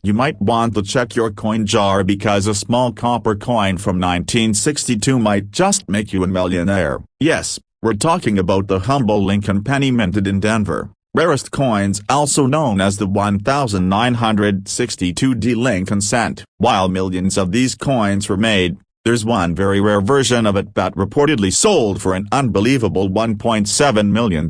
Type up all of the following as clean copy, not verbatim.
You might want to check your coin jar because a small copper coin from 1962 might just make you a millionaire. Yes, we're talking about the humble Lincoln penny minted in Denver. Rarest coins, also known as the 1962D Lincoln cent. While millions of these coins were made, there's one very rare version of it that reportedly sold for an unbelievable $1.7 million.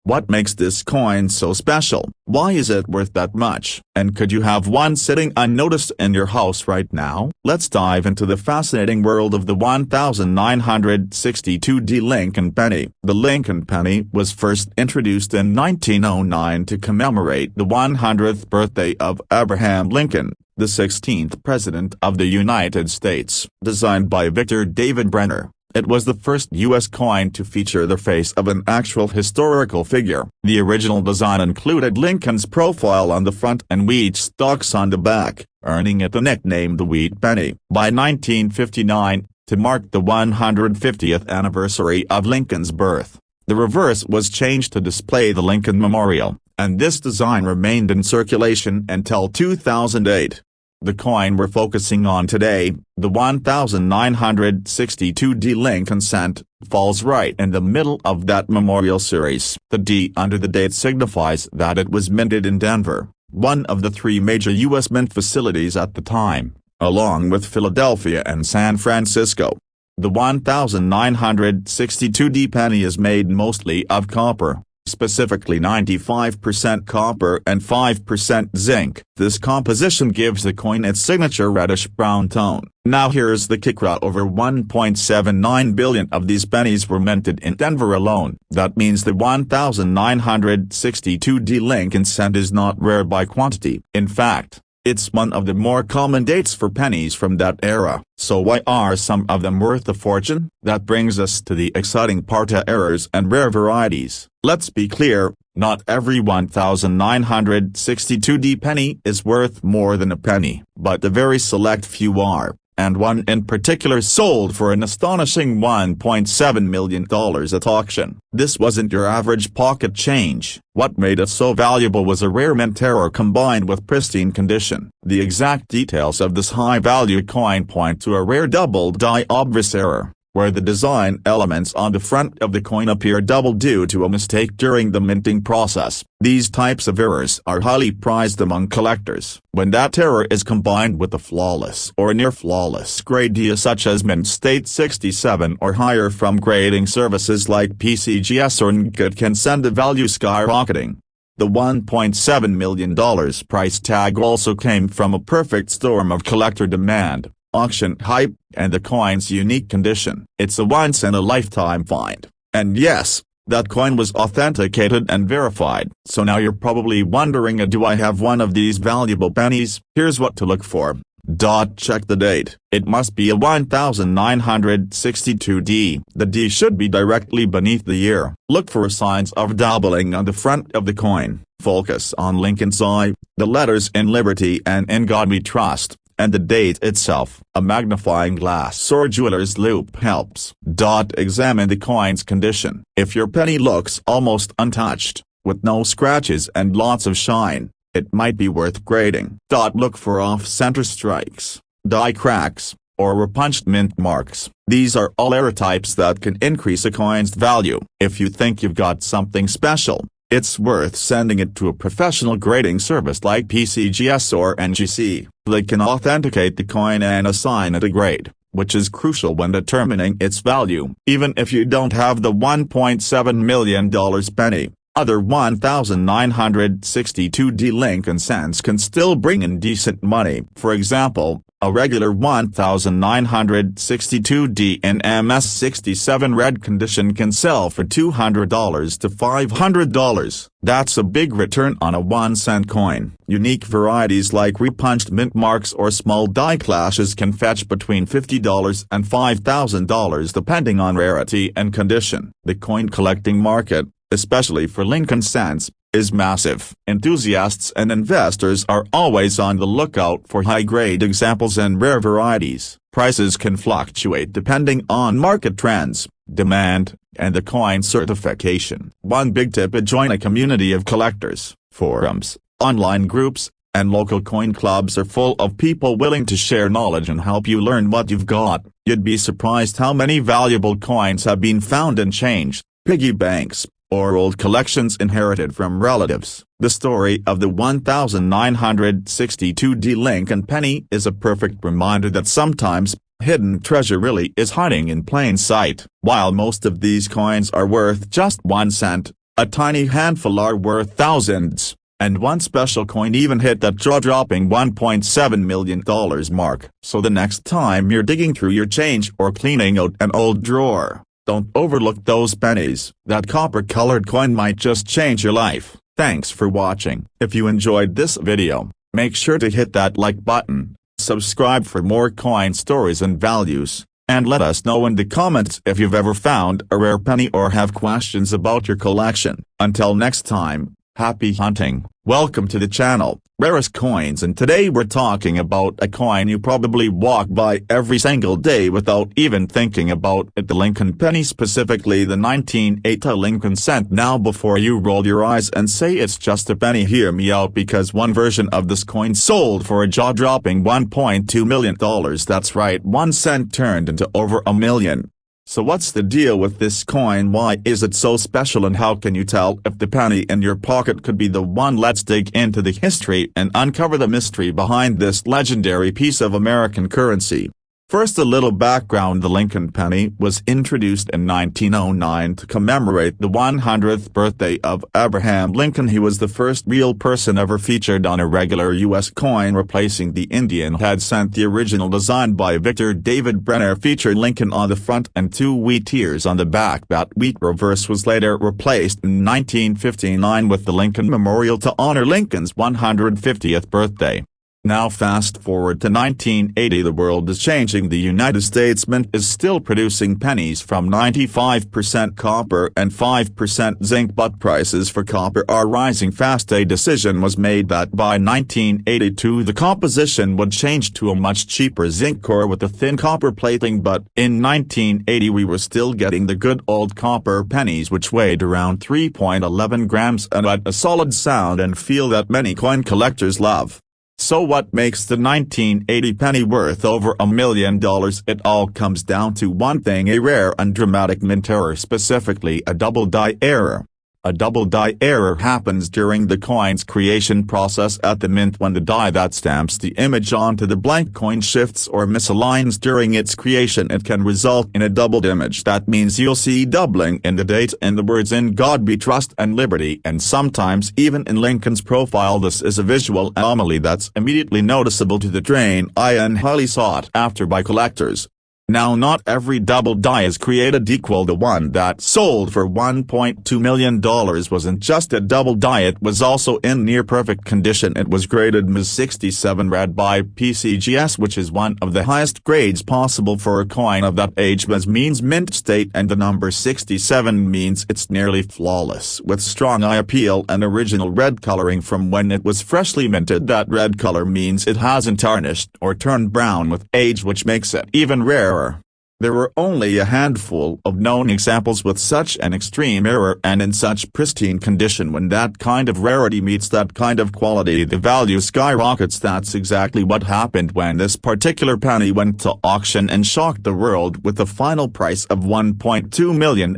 What makes this coin so special? Why is it worth that much? And could you have one sitting unnoticed in your house right now? Let's dive into the fascinating world of the 1962D Lincoln penny. The Lincoln penny was first introduced in 1909 to commemorate the 100th birthday of Abraham Lincoln, the 16th President of the United States. Designed by Victor David Brenner, it was the first U.S. coin to feature the face of an actual historical figure. The original design included Lincoln's profile on the front and wheat stalks on the back, earning it the nickname the Wheat Penny. By 1959, to mark the 150th anniversary of Lincoln's birth, the reverse was changed to display the Lincoln Memorial, and this design remained in circulation until 2008. The coin we're focusing on today, the 1962D Lincoln cent, falls right in the middle of that memorial series. The D under the date signifies that it was minted in Denver, one of the three major U.S. mint facilities at the time, along with Philadelphia and San Francisco. The 1962D penny is made mostly of copper, specifically 95% copper and 5% zinc. This composition gives the coin its signature reddish-brown tone. Now here's the kicker: over 1.79 billion of these pennies were minted in Denver alone. That means the 1962D Lincoln cent is not rare by quantity. In fact, it's one of the more common dates for pennies from that era. So why are some of them worth a fortune? That brings us to the exciting part: errors and rare varieties. Let's be clear, not every 1962D penny is worth more than a penny, but a very select few are, and one in particular sold for an astonishing $1.7 million at auction. This wasn't your average pocket change. What made it so valuable was a rare mint error combined with pristine condition. The exact details of this high-value coin point to a rare double-die obverse error, where the design elements on the front of the coin appear double due to a mistake during the minting process. These types of errors are highly prized among collectors. When that error is combined with a flawless or near-flawless grade such as mint state 67 or higher from grading services like PCGS or NG, it can send the value skyrocketing. The $1.7 million price tag also came from a perfect storm of collector demand, auction hype, and the coin's unique condition. It's a once-in-a-lifetime find. And yes, that coin was authenticated and verified. So now you're probably wondering, do I have one of these valuable pennies? Here's what to look for. Check the date. It must be a 1962D. The D should be directly beneath the year. Look for signs of dabbling on the front of the coin. Focus on Lincoln's eye, the letters "In Liberty" and "In God We Trust," and the date itself. A magnifying glass or jeweler's loupe helps. Examine the coin's condition. If your penny looks almost untouched, with no scratches and lots of shine, it might be worth grading. Look for off-center strikes, die cracks, or repunched mint marks. These are all error types that can increase a coin's value. If you think you've got something special, it's worth sending it to a professional grading service like PCGS or NGC. They can authenticate the coin and assign it a grade, which is crucial when determining its value. Even if you don't have the $1.7 million penny, other 1962D Lincoln cents can still bring in decent money. For example, a regular 1962D in MS67 red condition can sell for $200 to $500. That's a big return on a 1-cent coin. Unique varieties like repunched mint marks or small die clashes can fetch between $50 and $5,000 depending on rarity and condition. The coin collecting market, especially for Lincoln cents, is massive. Enthusiasts and investors are always on the lookout for high-grade examples and rare varieties. Prices can fluctuate depending on market trends, demand, and the coin certification. One big tip: join a community of collectors, forums, online groups, And local coin clubs are full of people willing to share knowledge and help you learn what you've got. You'd be surprised how many valuable coins have been found in change, piggy banks, or old collections inherited from relatives. The story of the 1962 Lincoln penny is a perfect reminder that sometimes, hidden treasure really is hiding in plain sight. While most of these coins are worth just 1 cent, a tiny handful are worth thousands, and one special coin even hit that jaw-dropping $1.7 million mark. So the next time you're digging through your change or cleaning out an old drawer, don't overlook those pennies. That copper-colored coin might just change your life. Thanks for watching. If you enjoyed this video, make sure to hit that like button, subscribe for more coin stories and values, and let us know in the comments if you've ever found a rare penny or have questions about your collection. Until next time, happy hunting. Welcome to the channel, Rarest Coins, and today we're talking about a coin you probably walk by every single day without even thinking about it, the Lincoln penny, specifically the 1980 Lincoln cent. Now before you roll your eyes and say it's just a penny, hear me out, because one version of this coin sold for a jaw-dropping $1.2 million. That's right, 1 cent turned into over $1 million. So what's the deal with this coin? Why is it so special, and how can you tell if the penny in your pocket could be the one? Let's dig into the history and uncover the mystery behind this legendary piece of American currency. First, a little background. The Lincoln penny was introduced in 1909 to commemorate the 100th birthday of Abraham Lincoln. He was the first real person ever featured on a regular U.S. coin, replacing the Indian head cent. The original, design by Victor David Brenner, featured Lincoln on the front and 2 wheat ears on the back. That wheat reverse was later replaced in 1959 with the Lincoln Memorial to honor Lincoln's 150th birthday. Now fast forward to 1980. The world is changing. The United States Mint is still producing pennies from 95% copper and 5% zinc, but prices for copper are rising fast. A decision was made that by 1982 the composition would change to a much cheaper zinc core with a thin copper plating, but in 1980 we were still getting the good old copper pennies, which weighed around 3.11 grams and had a solid sound and feel that many coin collectors love. So what makes the 1980 penny worth over $1 million? It all comes down to one thing: a rare and dramatic mint error, specifically a double die error. A double die error happens during the coin's creation process at the mint, when the die that stamps the image onto the blank coin shifts or misaligns during its creation. It can result in a doubled image. That means you'll see doubling in the date and the words "In God We Trust" and "Liberty," and sometimes even in Lincoln's profile. This is a visual anomaly that's immediately noticeable to the trained eye and highly sought after by collectors. Now, not every double die is created equal. The one that sold for $1.2 million wasn't just a double die, it was also in near-perfect condition. It was graded Ms. 67 red by PCGS, which is one of the highest grades possible for a coin of that age. Ms. means mint state, and the number 67 means it's nearly flawless, with strong eye appeal and original red coloring from when it was freshly minted. That red color means it hasn't tarnished or turned brown with age, which makes it even rarer. There were only a handful of known examples with such an extreme error and in such pristine condition. When that kind of rarity meets that kind of quality, the value skyrockets. That's exactly what happened when this particular penny went to auction and shocked the world with a final price of $1.2 million.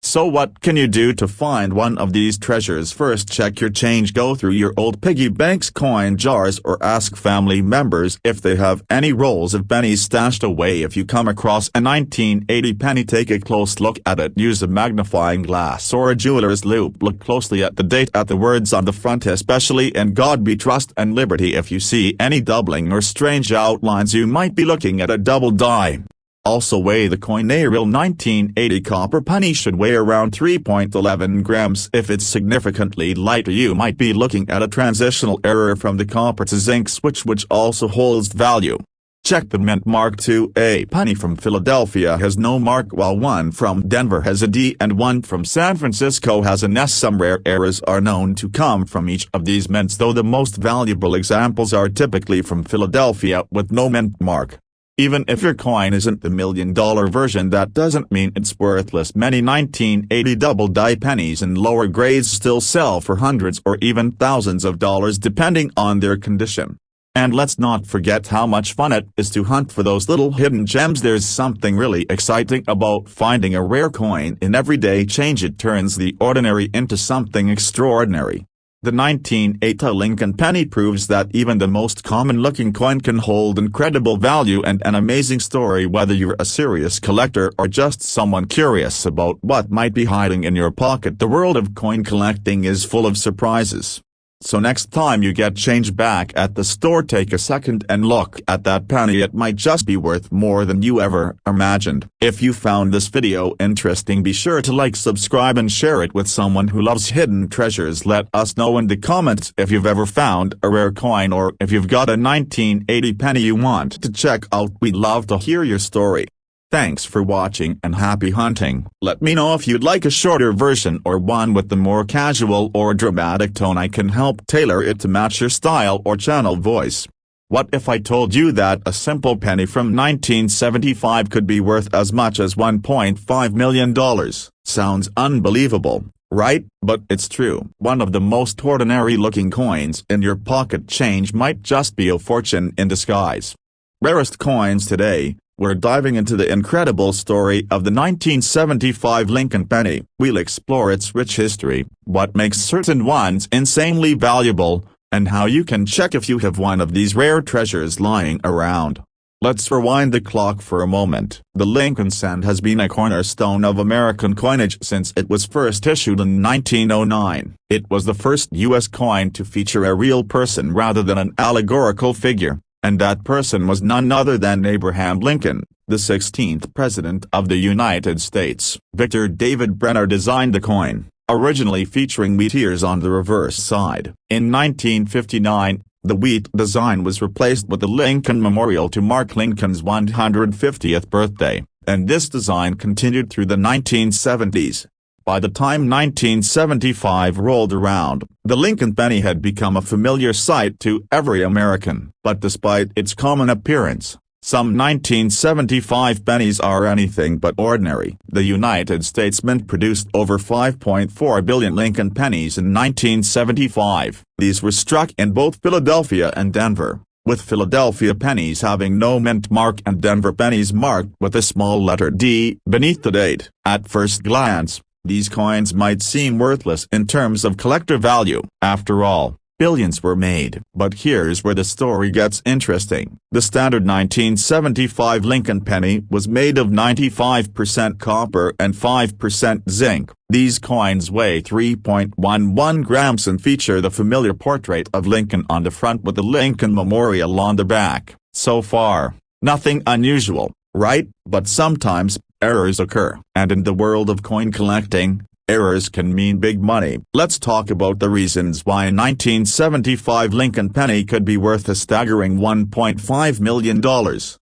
So what can you do to find one of these treasures? First, check your change. Go through your old piggy banks, coin jars, or ask family members if they have any rolls of pennies stashed away. If you come across a 1980 penny, take a close look at it. Use a magnifying glass or a jeweler's loupe. Look closely at the date, at the words on the front, especially "In God We Trust" and "Liberty." If you see any doubling or strange outlines, you might be looking at a double die. Also, weigh the coin. A real 1980 copper penny should weigh around 3.11 grams. If it's significantly lighter, you might be looking at a transitional error from the copper to zinc switch, which also holds value. Check the mint mark too. A penny from Philadelphia has no mark, while one from Denver has a D and one from San Francisco has an S. Some rare errors are known to come from each of these mints, though the most valuable examples are typically from Philadelphia with no mint mark. Even if your coin isn't the $1 million version, that doesn't mean it's worthless. Many 1980 double-die pennies in lower grades still sell for hundreds or even thousands of dollars depending on their condition. And let's not forget how much fun it is to hunt for those little hidden gems. There's something really exciting about finding a rare coin in everyday change. It turns the ordinary into something extraordinary. The 1980 Lincoln penny proves that even the most common-looking coin can hold incredible value and an amazing story. Whether you're a serious collector or just someone curious about what might be hiding in your pocket, the world of coin collecting is full of surprises. So next time you get change back at the store, take a second and look at that penny. It might just be worth more than you ever imagined. If you found this video interesting, be sure to like, subscribe and share it with someone who loves hidden treasures. Let us know in the comments if you've ever found a rare coin or if you've got a 1980 penny you want to check out. We'd love to hear your story. Thanks for watching and happy hunting. Let me know if you'd like a shorter version or one with the more casual or dramatic tone. I can help tailor it to match your style or channel voice. What if I told you that a simple penny from 1975 could be worth as much as $1.5 million? Sounds unbelievable, right? But it's true. One of the most ordinary looking coins in your pocket change might just be a fortune in disguise. Rarest coins today. We're diving into the incredible story of the 1975 Lincoln penny. We'll explore its rich history, what makes certain ones insanely valuable, and how you can check if you have one of these rare treasures lying around. Let's rewind the clock for a moment. The Lincoln cent has been a cornerstone of American coinage since it was first issued in 1909. It was the first U.S. coin to feature a real person rather than an allegorical figure. And that person was none other than Abraham Lincoln, the 16th President of the United States. Victor David Brenner designed the coin, originally featuring wheat ears on the reverse side. In 1959, the wheat design was replaced with the Lincoln Memorial to mark Lincoln's 150th birthday, and this design continued through the 1970s. By the time 1975 rolled around, the Lincoln penny had become a familiar sight to every American. But despite its common appearance, some 1975 pennies are anything but ordinary. The United States Mint produced over 5.4 billion Lincoln pennies in 1975. These were struck in both Philadelphia and Denver, with Philadelphia pennies having no mint mark and Denver pennies marked with a small letter D beneath the date. At first glance, these coins might seem worthless in terms of collector value. After all, billions were made. But here's where the story gets interesting. The standard 1975 Lincoln penny was made of 95% copper and 5% zinc. These coins weigh 3.11 grams and feature the familiar portrait of Lincoln on the front with the Lincoln Memorial on the back. So far, nothing unusual, right? But sometimes, errors occur. And in the world of coin collecting, errors can mean big money. Let's talk about the reasons why a 1975 Lincoln penny could be worth a staggering $1.5 million.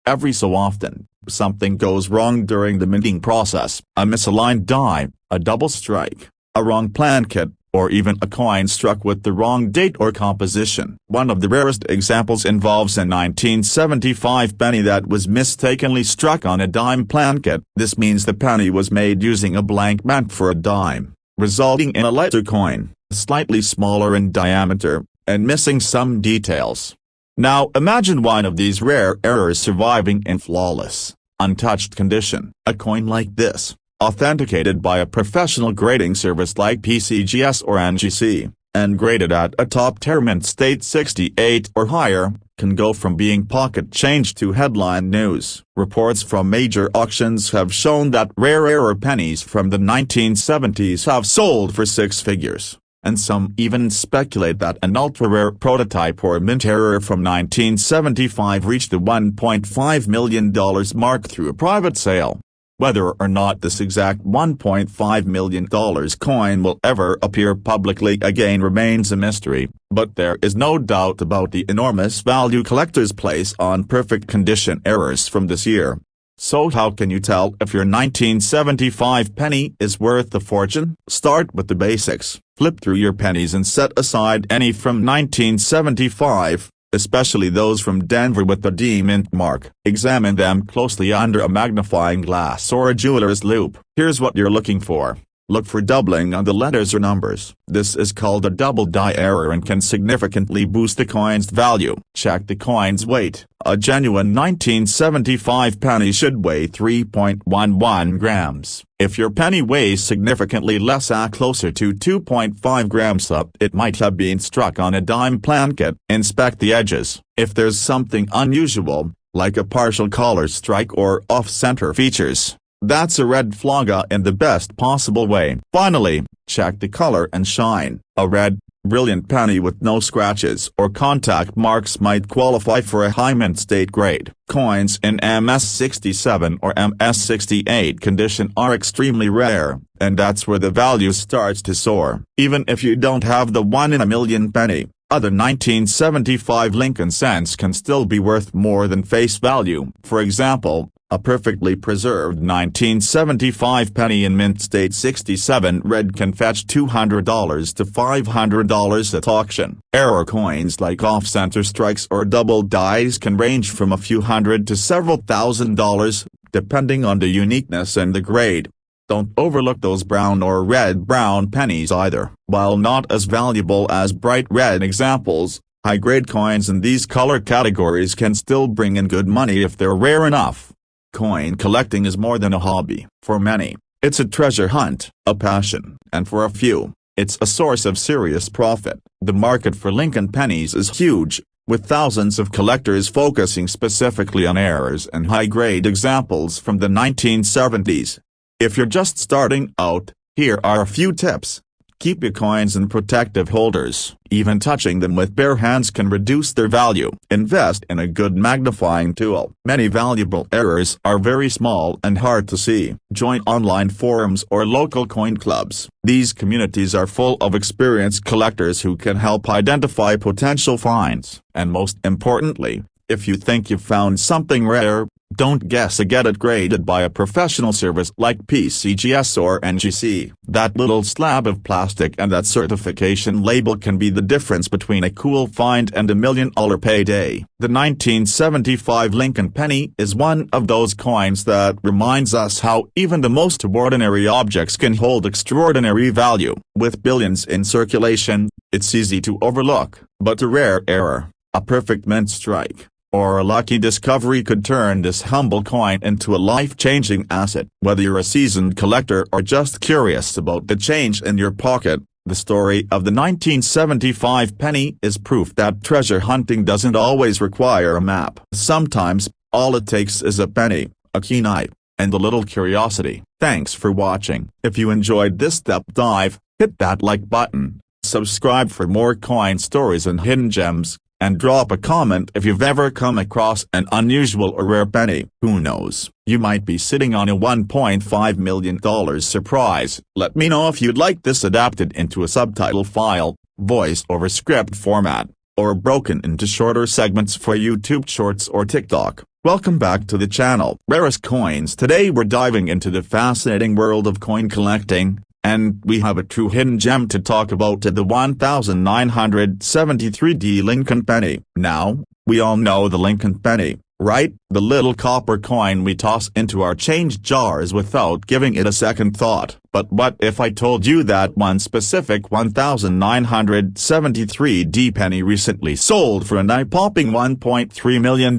Every so often, something goes wrong during the minting process. A misaligned die, a double strike, a wrong plankett, or even a coin struck with the wrong date or composition. One of the rarest examples involves a 1975 penny that was mistakenly struck on a dime plankett. This means the penny was made using a blank meant for a dime, resulting in a lighter coin, slightly smaller in diameter, and missing some details. Now imagine one of these rare errors surviving in flawless, untouched condition. A coin like this, authenticated by a professional grading service like PCGS or NGC, and graded at a top-tier mint state 68 or higher, can go from being pocket change to headline news. Reports from major auctions have shown that rare error pennies from the 1970s have sold for six figures, and some even speculate that an ultra-rare prototype or mint error from 1975 reached the $1.5 million mark through a private sale. Whether or not this exact $1.5 million coin will ever appear publicly again remains a mystery, but there is no doubt about the enormous value collectors place on perfect condition errors from this year. So how can you tell if your 1975 penny is worth a fortune? Start with the basics. Flip through your pennies and set aside any from 1975. especially those from Denver with the D mint mark. Examine them closly under a magnifying glass or a jeweler's loupe. Here's what you're looking for. Look for doubling on the letters or numbers. This is called a double die error and can significantly boost the coin's value. Check the coin's weight. A genuine 1975 penny should weigh 3.11 grams. If your penny weighs significantly less, closer to 2.5 grams up, it might have been struck on a dime placket. Inspect the edges. If there's something unusual, like a partial collar strike or off-center features, that's a red flag in the best possible way. Finally, check the color and shine. A red, brilliant penny with no scratches or contact marks might qualify for a high mint state grade. Coins in MS67 or MS68 condition are extremely rare, and that's where the value starts to soar. Even if you don't have the 1-in-a-million penny, other 1975 Lincoln cents can still be worth more than face value. For example, a perfectly preserved 1975 penny in mint state 67 red can fetch $200 to $500 at auction. Error coins like off-center strikes or double dies can range from a few hundred to several $1,000s, depending on the uniqueness and the grade. Don't overlook those brown or red-brown pennies either. While not as valuable as bright red examples, high-grade coins in these color categories can still bring in good money if they're rare enough. Coin collecting is more than a hobby. For many, it's a treasure hunt, a passion, and for a few, it's a source of serious profit. The market for Lincoln pennies is huge, with thousands of collectors focusing specifically on errors and high-grade examples from the 1970s. If you're just starting out, here are a few tips. Keep your coins in protective holders. Even touching them with bare hands can reduce their value. Invest in a good magnifying tool. Many valuable errors are very small and hard to see. Join online forums or local coin clubs. These communities are full of experienced collectors who can help identify potential finds. And most importantly, if you think you've found something rare, don't guess, get it graded by a professional service like PCGS or NGC. That little slab of plastic and that certification label can be the difference between a cool find and $1 million payday. The 1975 Lincoln penny is one of those coins that reminds us how even the most ordinary objects can hold extraordinary value. With billions in circulation, it's easy to overlook, but a rare error, a perfect mint strike, or a lucky discovery could turn this humble coin into a life-changing asset. Whether you're a seasoned collector or just curious about the change in your pocket, the story of the 1975 penny is proof that treasure hunting doesn't always require a map. Sometimes, all it takes is a penny, a keen eye, and a little curiosity. Thanks for watching. If you enjoyed this deep dive, hit that like button, subscribe for more coin stories and hidden gems, and drop a comment if you've ever come across an unusual or rare penny. Who knows, you might be sitting on a $1.5 million surprise. Let me know if you'd like this adapted into a subtitle file, voice over script format, or broken into shorter segments for YouTube Shorts or TikTok. Welcome back to the channel. Rarest coins. Today we're diving into the fascinating world of coin collecting, and we have a true hidden gem to talk about, the 1973 Lincoln penny. Now, we all know the Lincoln penny, right? The little copper coin we toss into our change jars without giving it a second thought. But what if I told you that one specific 1973 penny recently sold for an eye-popping $1.3 million?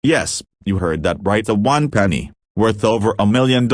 Yes, you heard that right, the one penny, worth over $1 million.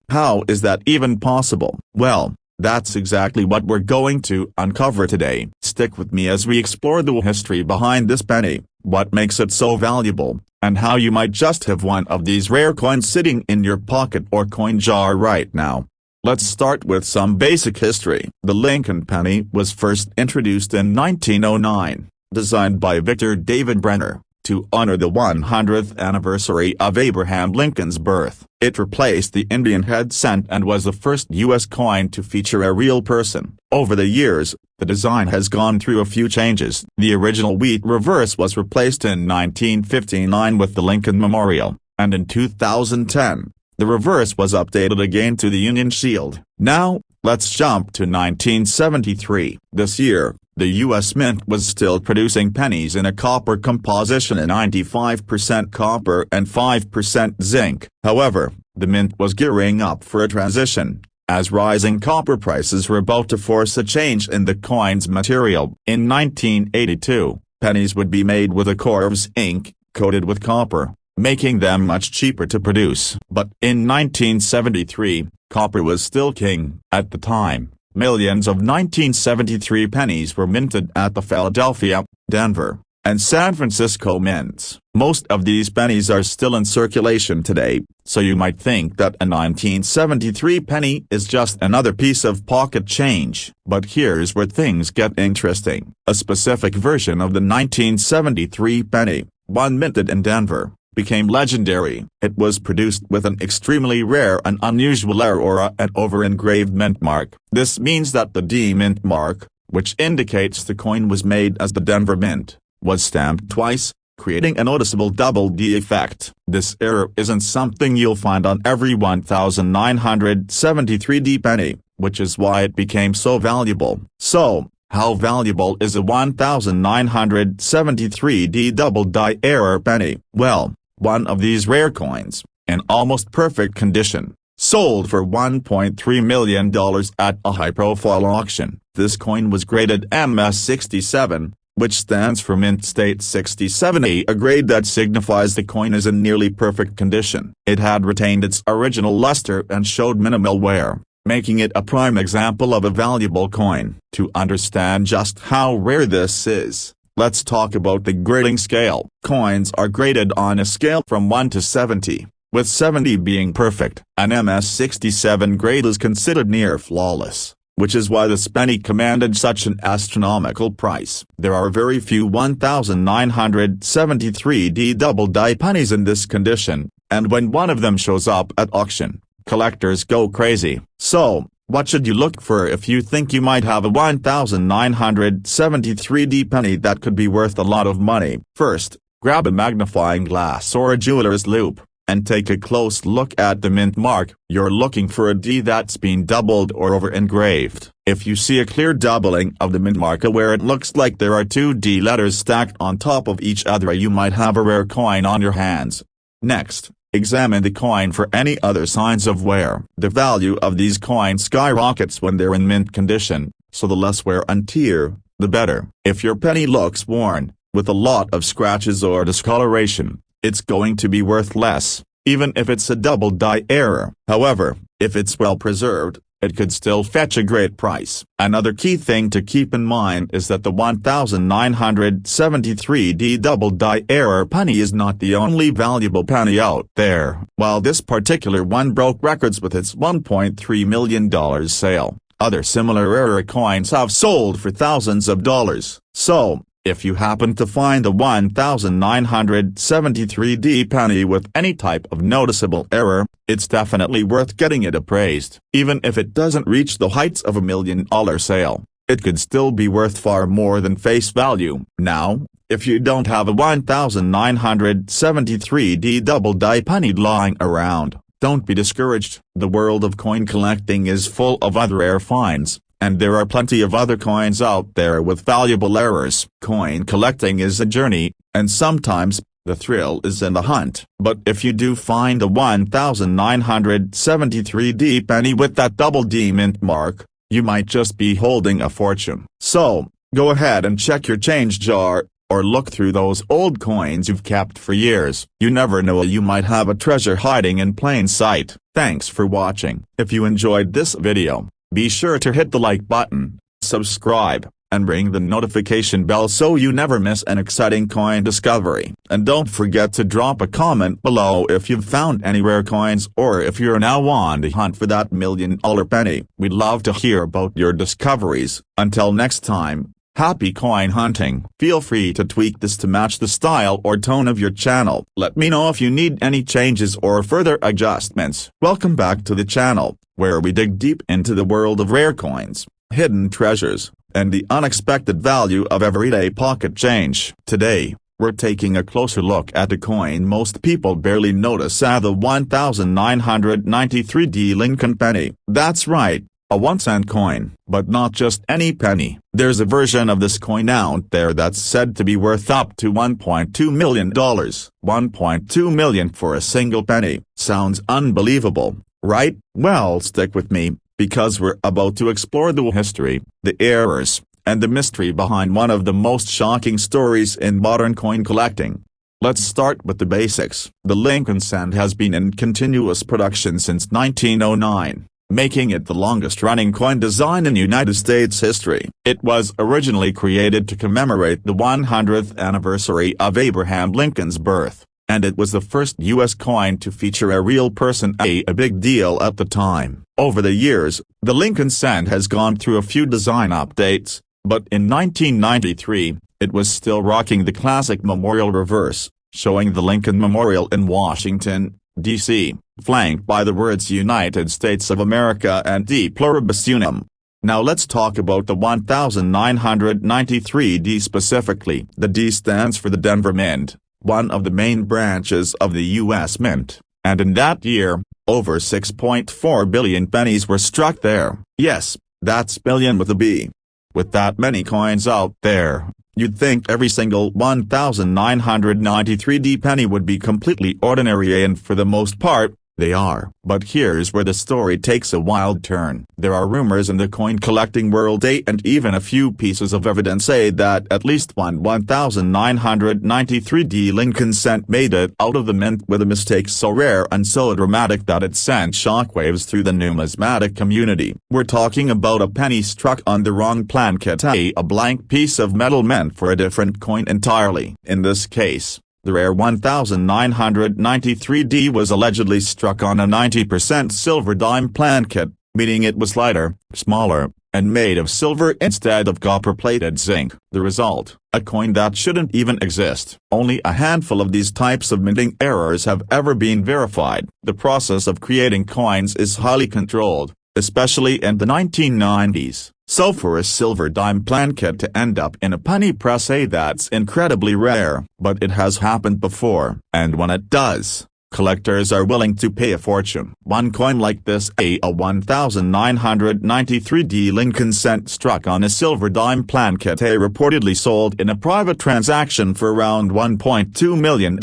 How is that even possible? Well, that's exactly what we're going to uncover today. Stick with me as we explore the history behind this penny, what makes it so valuable, and how you might just have one of these rare coins sitting in your pocket or coin jar right now. Let's start with some basic history. The Lincoln penny was first introduced in 1909, designed by Victor David Brenner, to honor the 100th anniversary of Abraham Lincoln's birth. It replaced the Indian head cent and was the first U.S. coin to feature a real person. Over the years, the design has gone through a few changes. The original wheat reverse was replaced in 1959 with the Lincoln Memorial, and in 2010, the reverse was updated again to the Union Shield. Now, Let's jump to 1973. This year, the U.S. Mint was still producing pennies in a copper composition at 95% copper and 5% zinc. However, the Mint was gearing up for a transition, as rising copper prices were about to force a change in the coin's material. In 1982, pennies would be made with a core of zinc, coated with copper, making them much cheaper to produce. But in 1973, copper was still king. At the time, millions of 1973 pennies were minted at the Philadelphia, Denver, and San Francisco mints. Most of these pennies are still in circulation today, so you might think that a 1973 penny is just another piece of pocket change. But here's where things get interesting. A specific version of the 1973 penny, one minted in Denver, became legendary. It was produced with an extremely rare and unusual error or an over-engraved mint mark. This means that the D mint mark, which indicates the coin was made as the Denver Mint, was stamped twice, creating a noticeable double D effect. This error isn't something you'll find on every 1973 D penny, which is why it became so valuable. So, how valuable is a 1973 D double die error penny? Well, one of these rare coins, in almost perfect condition, sold for $1.3 million at a high-profile auction. This coin was graded MS67, which stands for Mint State 67A, a grade that signifies the coin is in nearly perfect condition. It had retained its original luster and showed minimal wear, making it a prime example of a valuable coin. To understand just how rare this is, let's talk about the grading scale. Coins are graded on a scale from 1 to 70, with 70 being perfect. An MS67 grade is considered near flawless, which is why this penny commanded such an astronomical price. There are very few 1973 D double die pennies in this condition, and when one of them shows up at auction, collectors go crazy. So, what should you look for if you think you might have a 1973 D penny that could be worth a lot of money? First, grab a magnifying glass or a jeweler's loupe, and take a close look at the mint mark. You're looking for a D that's been doubled or over-engraved. If you see a clear doubling of the mint mark where it looks like there are two D letters stacked on top of each other, you might have a rare coin on your hands. Next, examine the coin for any other signs of wear. The value of these coins skyrockets when they're in mint condition, so the less wear and tear, the better. If your penny looks worn, with a lot of scratches or discoloration, it's going to be worth less, even if it's a double die error. However, if it's well preserved, it could still fetch a great price. Another key thing to keep in mind is that the 1973 D double die error penny is not the only valuable penny out there. While this particular one broke records with its $1.3 million sale, other similar error coins have sold for thousands of dollars. So, if you happen to find the 1973 D penny with any type of noticeable error, it's definitely worth getting it appraised. Even if it doesn't reach the heights of $1 million sale, it could still be worth far more than face value. Now, if you don't have a 1973 D double die penny lying around, don't be discouraged. The world of coin collecting is full of other rare finds, and there are plenty of other coins out there with valuable errors. Coin collecting is a journey, and sometimes, the thrill is in the hunt. But if you do find a 1973 D penny with that double D mint mark, you might just be holding a fortune. So, go ahead and check your change jar, or look through those old coins you've kept for years. You never know, you might have a treasure hiding in plain sight. Thanks for watching. If you enjoyed this video, be sure to hit the like button, subscribe, and ring the notification bell so you never miss an exciting coin discovery. And don't forget to drop a comment below if you've found any rare coins or if you're now on the hunt for that $1 million penny. We'd love to hear about your discoveries. Until next time, happy coin hunting. Feel free to tweak this to match the style or tone of your channel. Let me know if you need any changes or further adjustments. Welcome back to the channel, where we dig deep into the world of rare coins, hidden treasures, and the unexpected value of everyday pocket change. Today, we're taking a closer look at a coin most people barely notice, the 1993 D Lincoln penny. That's right, a 1-cent coin. But not just any penny. There's a version of this coin out there that's said to be worth up to $1.2 million. $1.2 million for a single penny. Sounds unbelievable, right? Well, stick with me, because we're about to explore the history, the errors, and the mystery behind one of the most shocking stories in modern coin collecting. Let's start with the basics. The Lincoln cent has been in continuous production since 1909, making it the longest-running coin design in United States history. It was originally created to commemorate the 100th anniversary of Abraham Lincoln's birth, and it was the first U.S. coin to feature a real person, a big deal at the time. Over the years, the Lincoln cent has gone through a few design updates, but in 1993, it was still rocking the classic memorial reverse, showing the Lincoln Memorial in Washington, D.C., flanked by the words United States of America and De Pluribus Unum. Now let's talk about the 1993D specifically. The D stands for the Denver Mint, one of the main branches of the U.S. Mint, and in that year, over 6.4 billion pennies were struck there. Yes, that's billion with a B. With that many coins out there, you'd think every single 1993D penny would be completely ordinary, and for the most part, they are. But here's where the story takes a wild turn. There are rumors in the coin collecting world, and even a few pieces of evidence say that at least one 1993D Lincoln cent made it out of the mint with a mistake so rare and so dramatic that it sent shockwaves through the numismatic community. We're talking about a penny struck on the wrong plankett, a blank piece of metal meant for a different coin entirely. In this case, the rare 1993D was allegedly struck on a 90% silver dime plankett, meaning it was lighter, smaller, and made of silver instead of copper-plated zinc. The result, a coin that shouldn't even exist. Only a handful of these types of minting errors have ever been verified. The process of creating coins is highly controlled, especially in the 1990s. So for a silver dime plankett to end up in a penny press, that's incredibly rare. But it has happened before, and when it does, collectors are willing to pay a fortune. One coin like this, a 1993D Lincoln cent struck on a silver dime plankett, reportedly sold in a private transaction for around $1.2 million,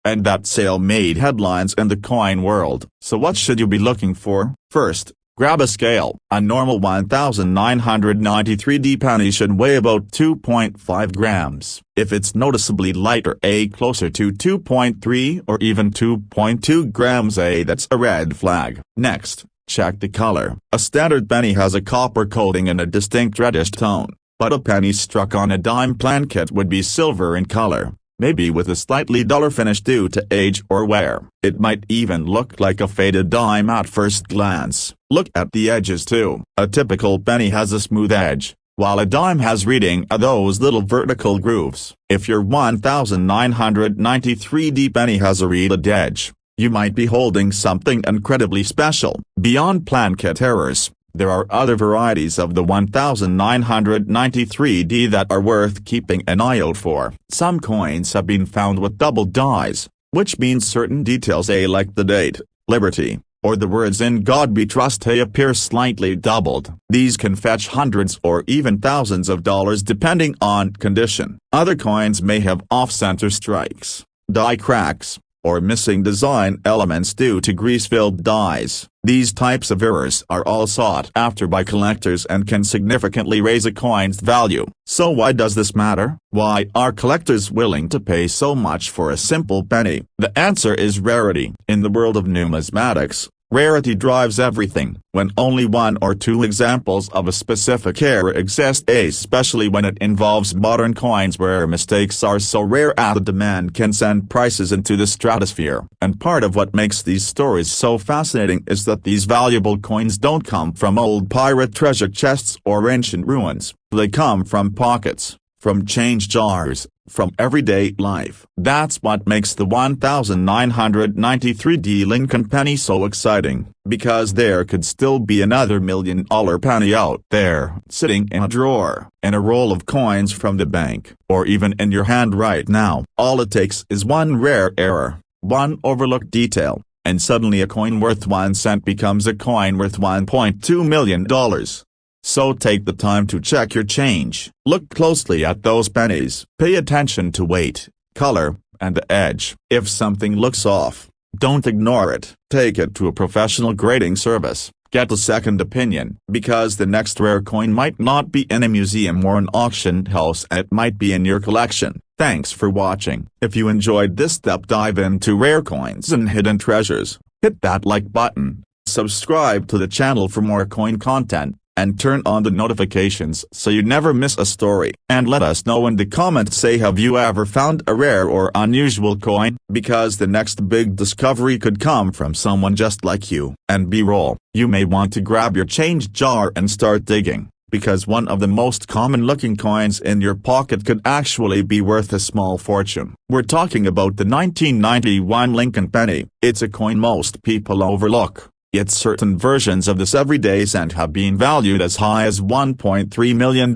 and that sale made headlines in the coin world. So what should you be looking for? First, grab a scale. A normal 1993D penny should weigh about 2.5 grams. If it's noticeably lighter, closer to 2.3 or even 2.2 grams, that's a red flag. Next, check the color. A standard penny has a copper coating and a distinct reddish tone, but a penny struck on a dime plankett would be silver in color, maybe with a slightly duller finish due to age or wear. It might even look like a faded dime at first glance. Look at the edges too. A typical penny has a smooth edge, while a dime has reading those little vertical grooves. If your 1993D penny has a reeded edge, you might be holding something incredibly special. Beyond plankett errors, there are other varieties of the 1993D that are worth keeping an eye out for. Some coins have been found with double dies, which means certain details, like the date, Liberty, or the words "In God We Trust," appear slightly doubled. These can fetch hundreds or even thousands of dollars depending on condition. Other coins may have off-center strikes, die cracks, or missing design elements due to grease-filled dies. These types of errors are all sought after by collectors and can significantly raise a coin's value. So why does this matter? Why are collectors willing to pay so much for a simple penny? The answer is rarity. In the world of numismatics, rarity drives everything. When only one or two examples of a specific error exist, especially when it involves modern coins where mistakes are so rare the demand can send prices into the stratosphere. And part of what makes these stories so fascinating is that these valuable coins don't come from old pirate treasure chests or ancient ruins. They come from pockets, from change jars, from everyday life. That's what makes the 1993D Lincoln penny so exciting, because there could still be another $1 million penny out there, sitting in a drawer, in a roll of coins from the bank, or even in your hand right now. All it takes is one rare error, one overlooked detail, and suddenly a coin worth 1 cent becomes a coin worth $1.2 million. So take the time to check your change. Look closely at those pennies. Pay attention to weight, color, and the edge. If something looks off, don't ignore it. Take it to a professional grading service. Get a second opinion, because the next rare coin might not be in a museum or an auction house, and it might be in your collection. Thanks for watching. If you enjoyed this deep dive into rare coins and hidden treasures, hit that like button, subscribe to the channel for more coin content, and turn on the notifications so you never miss a story. And let us know in the comments, say, have you ever found a rare or unusual coin? Because the next big discovery could come from someone just like you. And B-roll, you may want to grab your change jar and start digging, because one of the most common looking coins in your pocket could actually be worth a small fortune. We're talking about the 1991 Lincoln penny. It's a coin most people overlook. Yet certain versions of this everyday cent have been valued as high as $1.3 million.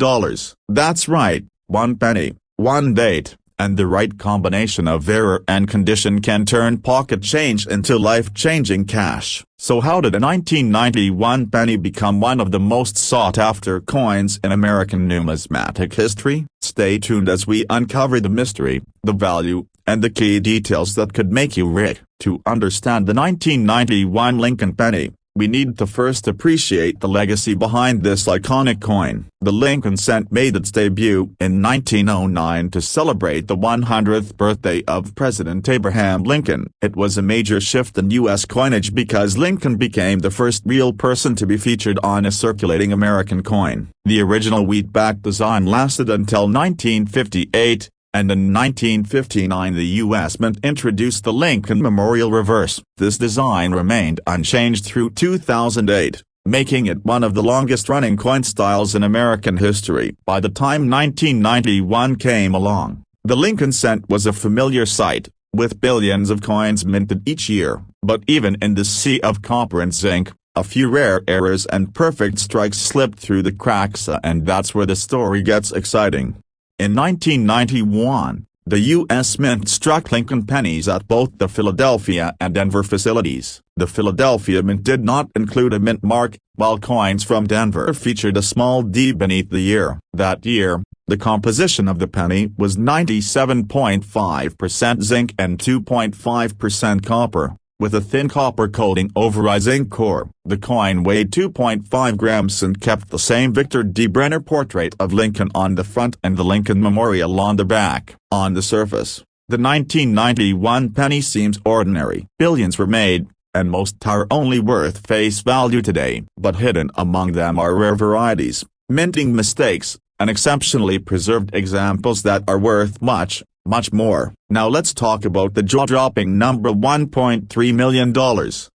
That's right, one penny, one date, and the right combination of error and condition can turn pocket change into life-changing cash. So how did a 1991 penny become one of the most sought-after coins in American numismatic history? Stay tuned as we uncover the mystery, the value, and the key details that could make you rich. To understand the 1991 Lincoln penny, we need to first appreciate the legacy behind this iconic coin. The Lincoln cent made its debut in 1909 to celebrate the 100th birthday of President Abraham Lincoln. It was a major shift in U.S. coinage because Lincoln became the first real person to be featured on a circulating American coin. The original wheat-backed design lasted until 1958. And in 1959 the U.S. Mint introduced the Lincoln Memorial Reverse. This design remained unchanged through 2008, making it one of the longest-running coin styles in American history. By the time 1991 came along, the Lincoln cent was a familiar sight, with billions of coins minted each year. But even in this sea of copper and zinc, a few rare errors and perfect strikes slipped through the cracks, and that's where the story gets exciting. In 1991, the U.S. Mint struck Lincoln pennies at both the Philadelphia and Denver facilities. The Philadelphia Mint did not include a mint mark, while coins from Denver featured a small D beneath the year. That year, the composition of the penny was 97.5% zinc and 2.5% copper, with a thin copper coating over a zinc core. The coin weighed 2.5 grams and kept the same Victor D. Brenner portrait of Lincoln on the front and the Lincoln Memorial on the back. On the surface, the 1991 penny seems ordinary. Billions were made, and most are only worth face value today. But hidden among them are rare varieties, minting mistakes, and exceptionally preserved examples that are worth much more. Now let's talk about the jaw-dropping number $1.3 million.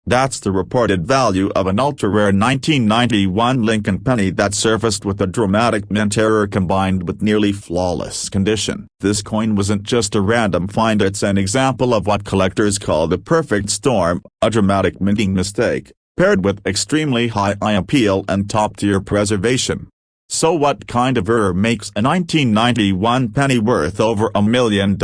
That's the reported value of an ultra-rare 1991 Lincoln penny that surfaced with a dramatic mint error combined with nearly flawless condition. This coin wasn't just a random find, it's an example of what collectors call the perfect storm, a dramatic minting mistake, paired with extremely high eye appeal and top-tier preservation. So what kind of error makes a 1991 penny worth over $1 million?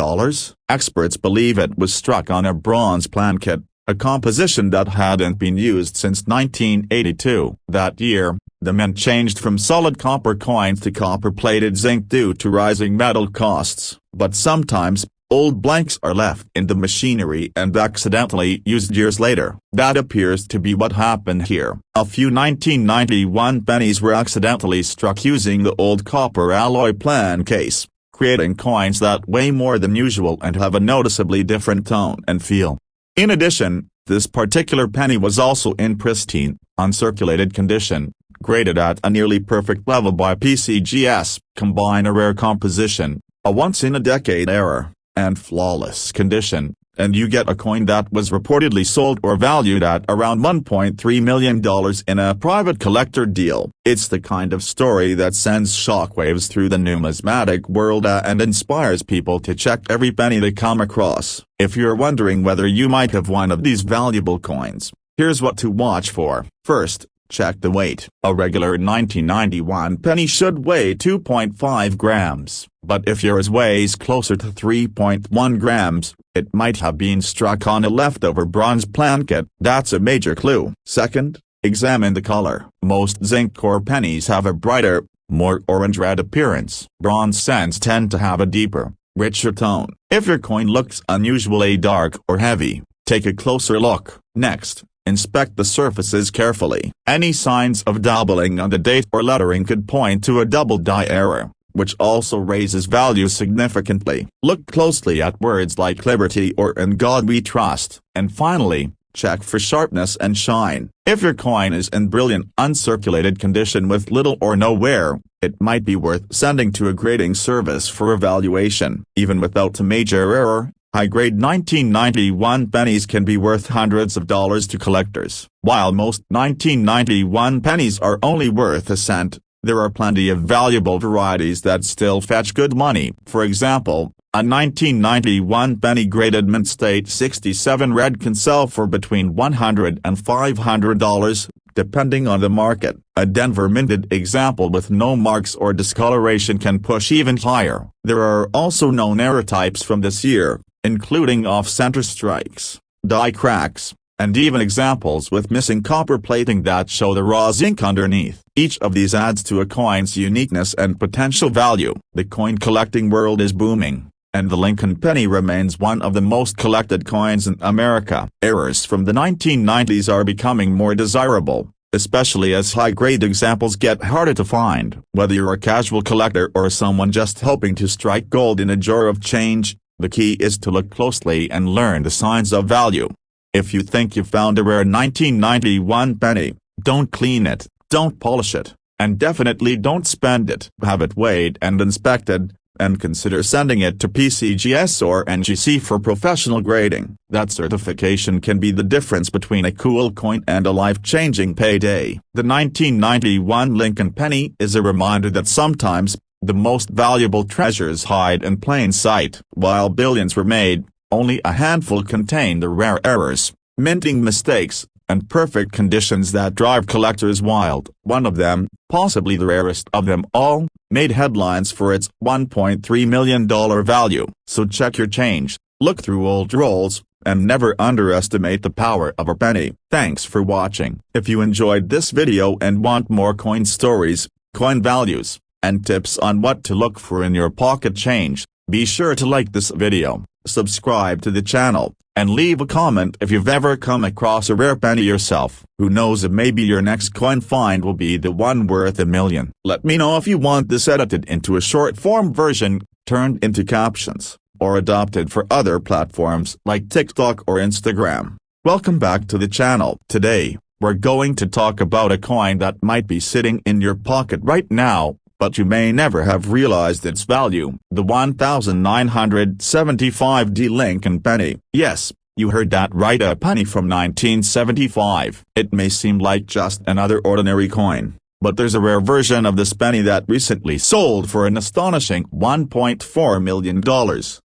Experts believe it was struck on a bronze plankett, a composition that hadn't been used since 1982. That year, the mint changed from solid copper coins to copper-plated zinc due to rising metal costs. But sometimes, old blanks are left in the machinery and accidentally used years later. That appears to be what happened here. A few 1991 pennies were accidentally struck using the old copper alloy plan case, creating coins that weigh more than usual and have a noticeably different tone and feel. In addition, this particular penny was also in pristine, uncirculated condition, graded at a nearly perfect level by PCGS. Combine a rare composition, a once-in-a-decade error, and flawless condition, and you get a coin that was reportedly sold or valued at around $1.3 million in a private collector deal. It's the kind of story that sends shockwaves through the numismatic world and inspires people to check every penny they come across. If you're wondering whether you might have one of these valuable coins, here's what to watch for. First, check the weight. A regular 1991 penny should weigh 2.5 grams, but if yours weighs closer to 3.1 grams, it might have been struck on a leftover bronze placket. That's a major clue. Second, examine the color. Most zinc core pennies have a brighter, more orange-red appearance. Bronze cents tend to have a deeper, richer tone. If your coin looks unusually dark or heavy, take a closer look. Next, inspect the surfaces carefully. Any signs of dabbling on the date or lettering could point to a double die error, which also raises value significantly. Look closely at words like liberty or in God we trust. And finally, check for sharpness and shine. If your coin is in brilliant uncirculated condition with little or no wear, it might be worth sending to a grading service for evaluation. Even without a major error, high-grade 1991 pennies can be worth hundreds of dollars to collectors. While most 1991 pennies are only worth a cent, there are plenty of valuable varieties that still fetch good money. For example, a 1991 penny graded mint state 67 red can sell for between $100 and $500, depending on the market. A Denver minted example with no marks or discoloration can push even higher. There are also known error types from this year, including off-center strikes, die cracks, and even examples with missing copper plating that show the raw zinc underneath. Each of these adds to a coin's uniqueness and potential value. The coin collecting world is booming, and the Lincoln penny remains one of the most collected coins in America. Errors from the 1990s are becoming more desirable, especially as high-grade examples get harder to find. Whether you're a casual collector or someone just hoping to strike gold in a jar of change, the key is to look closely and learn the signs of value. If you think you found a rare 1991 penny, don't clean it, don't polish it, and definitely don't spend it. Have it weighed and inspected, and consider sending it to PCGS or NGC for professional grading. That certification can be the difference between a cool coin and a life-changing payday. The 1991 Lincoln penny is a reminder that sometimes, the most valuable treasures hide in plain sight. While billions were made, only a handful contain the rare errors, minting mistakes, and perfect conditions that drive collectors wild. One of them, possibly the rarest of them all, made headlines for its $1.3 million value. So check your change, look through old rolls, and never underestimate the power of a penny. Thanks for watching. If you enjoyed this video and want more coin stories, coin values, and tips on what to look for in your pocket change, be sure to like this video, subscribe to the channel, and leave a comment if you've ever come across a rare penny yourself. Who knows, if maybe your next coin find will be the one worth $1 million. Let me know if you want this edited into a short-form version, turned into captions, or adopted for other platforms like TikTok or Instagram. Welcome back to the channel. Today, we're going to talk about a coin that might be sitting in your pocket right now, but you may never have realized its value. The 1975 Lincoln penny. Yes, you heard that right, a penny from 1975. It may seem like just another ordinary coin, but there's a rare version of this penny that recently sold for an astonishing $1.4 million.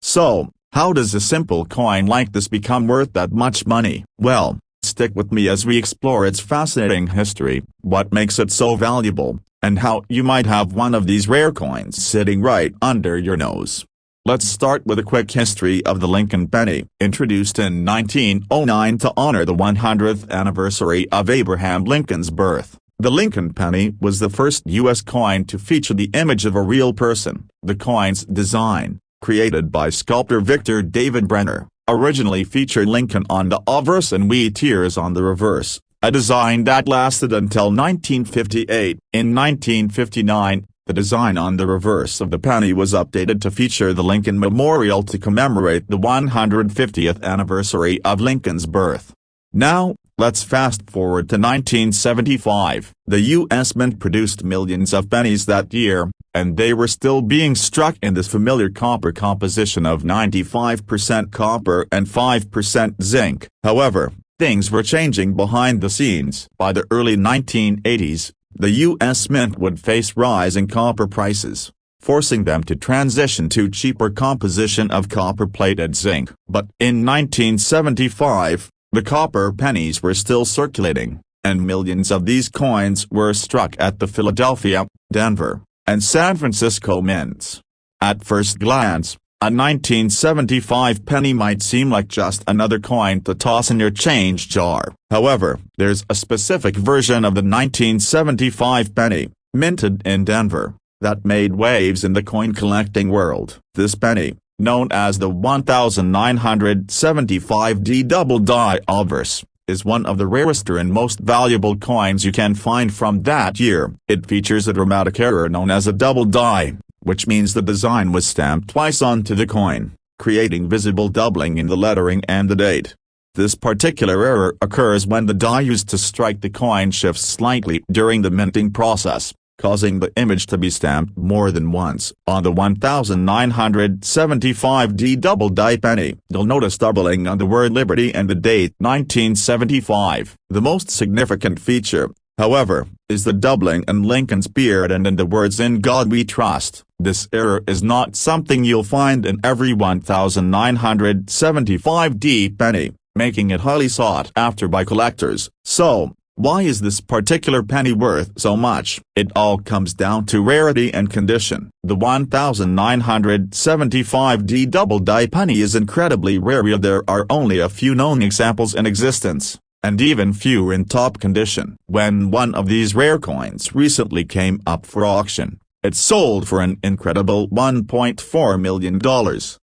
So, how does a simple coin like this become worth that much money? Well, stick with me as we explore its fascinating history, what makes it so valuable, and how you might have one of these rare coins sitting right under your nose. Let's start with a quick history of the Lincoln penny. Introduced in 1909 to honor the 100th anniversary of Abraham Lincoln's birth, the Lincoln penny was the first U.S. coin to feature the image of a real person. The coin's design, created by sculptor Victor David Brenner, originally featured Lincoln on the obverse and wheat ears on the reverse, a design that lasted until 1958. In 1959, the design on the reverse of the penny was updated to feature the Lincoln Memorial to commemorate the 150th anniversary of Lincoln's birth. Now, let's fast forward to 1975. The U.S. Mint produced millions of pennies that year, and they were still being struck in this familiar copper composition of 95% copper and 5% zinc. However, things were changing behind the scenes. By the early 1980s, the U.S. Mint would face rising copper prices, forcing them to transition to cheaper composition of copper-plated zinc. But in 1975, the copper pennies were still circulating, and millions of these coins were struck at the Philadelphia, Denver, and San Francisco mints. At first glance, A 1975 penny might seem like just another coin to toss in your change jar. However, there's a specific version of the 1975 penny, minted in Denver, that made waves in the coin collecting world. This penny, known as the 1975D double die obverse, is one of the rarest and most valuable coins you can find from that year. It features a dramatic error known as a double die, which means the design was stamped twice onto the coin, creating visible doubling in the lettering and the date. This particular error occurs when the die used to strike the coin shifts slightly during the minting process, causing the image to be stamped more than once. On the 1975D double die penny, you'll notice doubling on the word Liberty and the date 1975. The most significant feature, however, is the doubling in Lincoln's beard and in the words "In God We Trust." This error is not something you'll find in every 1975D penny, making it highly sought after by collectors. So, why is this particular penny worth so much? It all comes down to rarity and condition. The 1975D double die penny is incredibly rare. There are only a few known examples in existence, and even fewer in top condition. When one of these rare coins recently came up for auction, it sold for an incredible $1.4 million.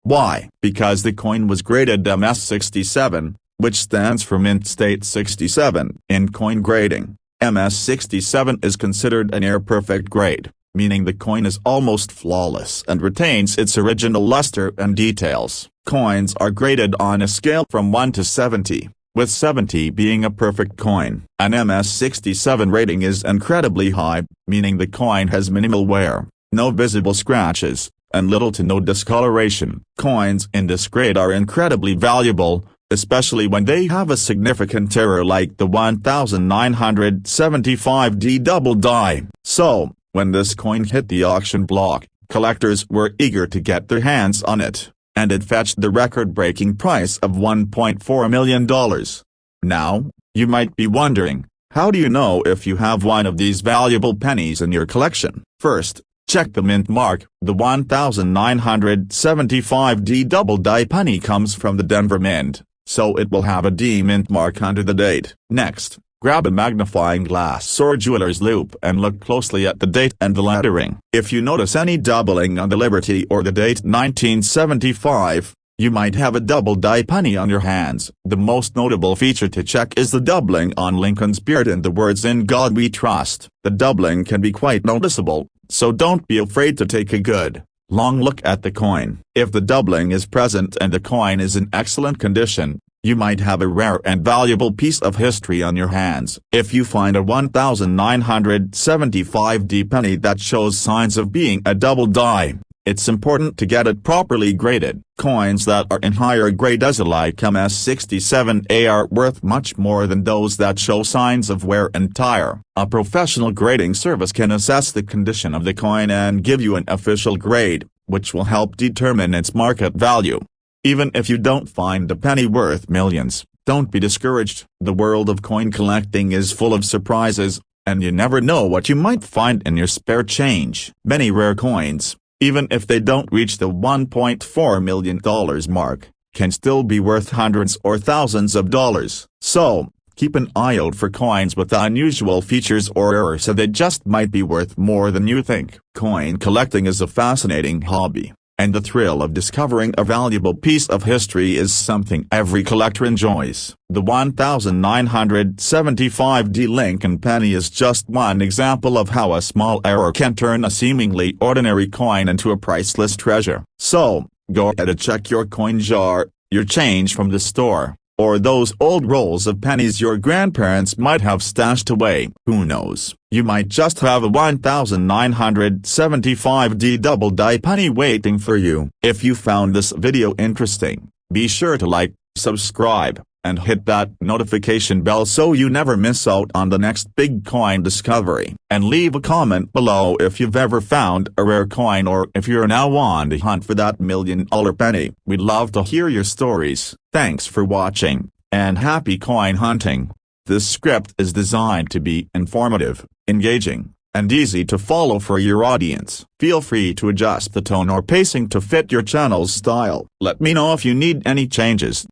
Why? Because the coin was graded MS67, which stands for Mint State 67. In coin grading, MS67 is considered a near-perfect grade, meaning the coin is almost flawless and retains its original luster and details. Coins are graded on a scale from 1 to 70, with 70 being a perfect coin. An MS67 rating is incredibly high, meaning the coin has minimal wear, no visible scratches, and little to no discoloration. Coins in this grade are incredibly valuable, especially when they have a significant error like the 1975D double die. So, when this coin hit the auction block, collectors were eager to get their hands on it, and it fetched the record-breaking price of $1.4 million. Now, you might be wondering, how do you know if you have one of these valuable pennies in your collection? First, check the mint mark. The 1975D double die penny comes from the Denver Mint, so it will have a D mint mark under the date. Next, grab a magnifying glass or jeweler's loupe and look closely at the date and the lettering. If you notice any doubling on the Liberty or the date 1975, you might have a double die penny on your hands. The most notable feature to check is the doubling on Lincoln's beard and the words "In God We Trust." The doubling can be quite noticeable, so don't be afraid to take a good, long look at the coin. If the doubling is present and the coin is in excellent condition, you might have a rare and valuable piece of history on your hands. If you find a 1975D penny that shows signs of being a double die, it's important to get it properly graded. Coins that are in higher grades like MS67A are worth much more than those that show signs of wear and tear. A professional grading service can assess the condition of the coin and give you an official grade, which will help determine its market value. Even if you don't find a penny worth millions, don't be discouraged. The world of coin collecting is full of surprises, and you never know what you might find in your spare change. Many rare coins, even if they don't reach the $1.4 million mark, can still be worth hundreds or thousands of dollars. So, keep an eye out for coins with unusual features or errors, so they just might be worth more than you think. Coin collecting is a fascinating hobby, and the thrill of discovering a valuable piece of history is something every collector enjoys. The 1975D Lincoln penny is just one example of how a small error can turn a seemingly ordinary coin into a priceless treasure. So, go ahead and check your coin jar, your change from the store, or those old rolls of pennies your grandparents might have stashed away. Who knows, you might just have a 1975D double die penny waiting for you. If you found this video interesting, be sure to like, subscribe, and hit that notification bell so you never miss out on the next big coin discovery. And leave a comment below if you've ever found a rare coin or if you're now on the hunt for that $1 million penny. We'd love to hear your stories. Thanks for watching, and happy coin hunting. This script is designed to be informative, engaging, and easy to follow for your audience. Feel free to adjust the tone or pacing to fit your channel's style. Let me know if you need any changes.